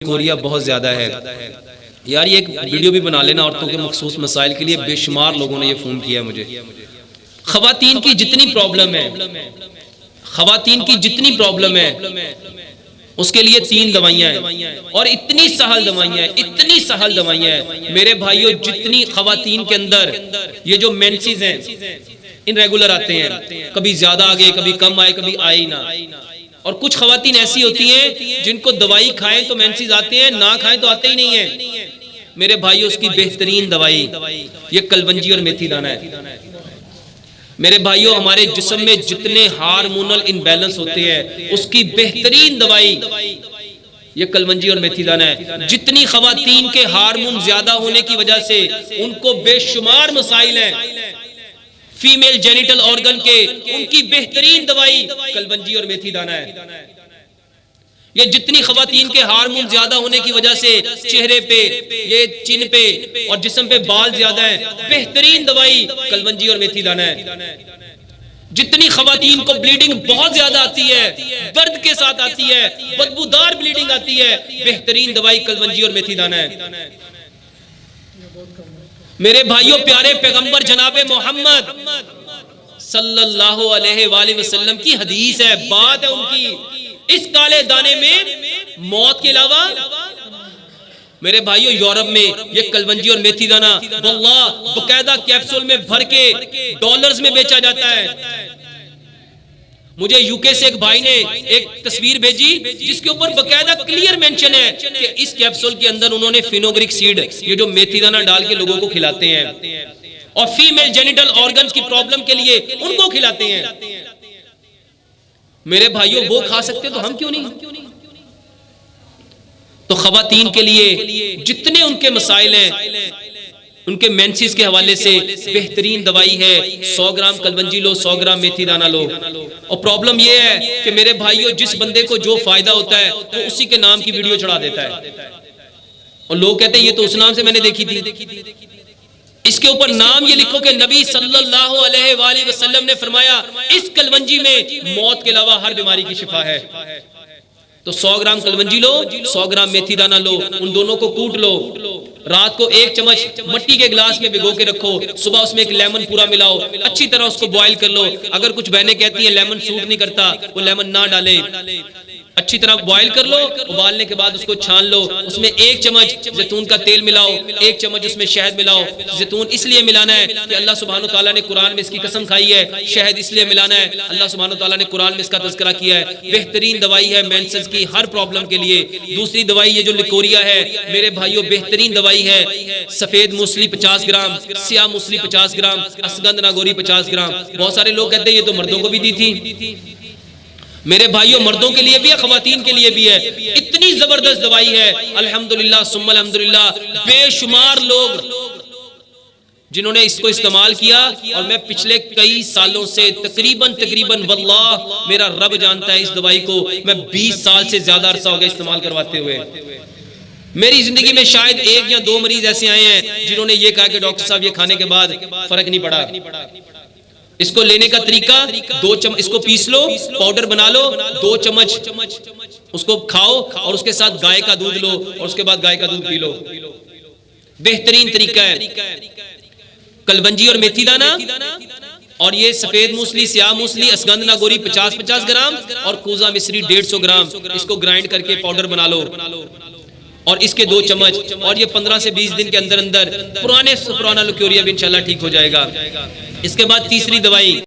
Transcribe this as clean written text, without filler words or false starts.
Korea बहुत ज़्यादा है यार। ये एक वीडियो भी बना लेना औरतों के मखसूस मसाइल के लिए। बेशुमार लोगों ने ये फ़ोन किया मुझे। ख़वातीन की जितनी प्रॉब्लम है, ख़वातीन की जितनी प्रॉब्लम है उसके लिए 3 दवाइयाँ हैं और इतनी सहल दवाइयाँ हैं, इतनी सहल दवाइयाँ हैं मेरे भाइयों। जितनी ख़वातीन के अंदर ये जो मेंसेस हैं इनरेगुलर आते हैं, कभी ज़्यादा आ गए, कभी कम आए, कभी आए ही ना। और कुछ ख़वातीन ऐसी होती हैं जिनको दवाई खाएं तो मेंसेस आते हैं, ना खाएं तो आते ही नहीं है मेरे भाई। उसकी बेहतरीन दवाई ये कलवंजी और मेथी दाना है मेरे भाइयों। हमारे जिस्म में जितने हार्मोनल इनबैलेंस होते हैं उसकी बेहतरीन दवाई ये कलवंजी और मेथी दाना है। जितनी ख़वातीन के हार्मोन ज्यादा होने की वजह से उनको बेशुमार मसाइल हैं फीमेल जेनिटल ऑर्गन के, उनकी बेहतरीन दवाई कलवंजी और मेथी दाना है। ये जितनी ख़वातीन के हार्मोन ज्यादा होने की वजह से चेहरे पे, ये चिन पे और जिस्म पे बाल ज्यादा है, बेहतरीन दवाई कलवंजी और मेथी दाना है। जितनी ख़वातीन को ब्लीडिंग बहुत ज्यादा आती है, दर्द के साथ आती है, बदबूदार ब्लीडिंग आती है, बेहतरीन दवाई कलवंजी और मेथी दाना है मेरे भाइयों। प्यारे पैगंबर जनाबे मोहम्मद सल्लल्लाहु अलैहि वसल्लम की हदीस है, बात है उनकी। इस काले दाने में मौत के अलावा मेरे भाइयों यूरोप में ये कलवंजी और मेथी दाना वल्लाह बकायदा कैप्सूल में भर के डॉलर्स में बेचा जाता है। मुझे यूके से एक भाई ने एक तस्वीर भेजी जिसके ऊपर बकायदा क्लियर मेंशन है कि इस कैप्सूल के अंदर उन्होंने फिनोग्रिक सीड, ये जो मेथी दाना डाल के लोगों को खिलाते हैं और फीमेल जेनिटल ऑर्गन्स की प्रॉब्लम के लिए उनको खिलाते हैं मेरे भाइयों। वो खा सकते तो हम क्यों नहीं? तो ख़वातीन के लिए जितने उनके मसाइल हैं, उनके मेंसेस के हवाले से बेहतरीन दवाई है। 100 ग्राम कलवंजी लो, 100 ग्राम मेथी दाना लो। और प्रॉब्लम यह है कि मेरे भाइयों जिस बंदे को जो फायदा होता है वो उसी के नाम की वीडियो चढ़ा देता है और लोग कहते हैं ये तो उस नाम से मैंने देखी थी। इसके ऊपर नाम ये लिखो कि नबी सल्लल्लाहु अलैहि वसल्लम ने फरमाया इस कलवंजी में मौत के अलावा हर बीमारी की शिफा है। तो 100 ग्राम कलवंजी लो, 100 ग्राम मेथी दाना लो, उन दोनों को कूट लो, रात को 1 चम्मच मट्टी के गिलास में भिगो के रखो, सुबह उसमें 1 लेमन पूरा मिलाओ, अच्छी तरह उसको बॉईल कर लो। अगर कुछ बहनें कहती हैं लेमन सूट नहीं करता, वो लेमन ना डाले, अच्छी तरह बॉईल कर लो। उबालने के बाद उसको छान लो, उसमें 1 चम्मच जैतून का तेल मिलाओ, 1 चम्मच उसमें शहद मिलाओ। जैतून इसलिए मिलाना है कि अल्लाह सुब्हानो तआला ने कुरान में इसकी कसम खाई है। शहद इसलिए मिलाना है, अल्लाह सुब्हानो तआला ने कुरान में इसका तज़किरा किया है। बेहतरीन दवाई है मेंसेस की हर प्रॉब्लम के लिए। दूसरी दवाई ये जो लिकोरिया है मेरे भाइयों बेहतरीन दवाई है। सफेद मूसली 50 ग्राम, स्याह मूसली 50 ग्राम, असगंध नागोरी 50 ग्राम। बहुत सारे लोग कहते हैं ये तो मर्दों को भी दी थी। मेरे भाइयों मर्दों के लिए भी है, ख़वातीन के लिए भी है। इतनी जबरदस्त दवाई है अल्हम्दुलिल्लाह सुम्मा अल्हम्दुलिल्लाह। बेशुमार लोग जिन्होंने इसको इस्तेमाल किया और मैं पिछले कई सालों से तकरीबन वल्लाह मेरा रब जानता है इस दवाई को, मैं 20 साल से ज्यादा अरसा हो गया इस्तेमाल करवाते हुए। मेरी जिंदगी में शायद 1 या 2 मरीज ऐसे आए हैं जिन्होंने ये कहा कि डॉक्टर साहब ये खाने के बाद फर्क नहीं पड़ा। इसको लेने का तरीका 2 चम्मच इसको पीस लो, पाउडर बना लो, 2 चम्मच उसको खाओ और उसके साथ गाय का दूध लो और उसके बाद गाय का दूध पी लो। बेहतरीन तरीका है। कलवंजी और मेथी दाना और ये सफेद मूसली, स्याह मूसली, असगंध नागोरी 50-50 ग्राम और कूजा मिश्री 150 ग्राम, इसको ग्राइंड करके पाउडर बना लो और इसके 2 चम्मच और ये 15 से 20 दिन के अंदर अंदर पुराना लिकोरिया भी इंशाल्लाह ठीक हो जाएगा। इसके बाद तीसरी दवाई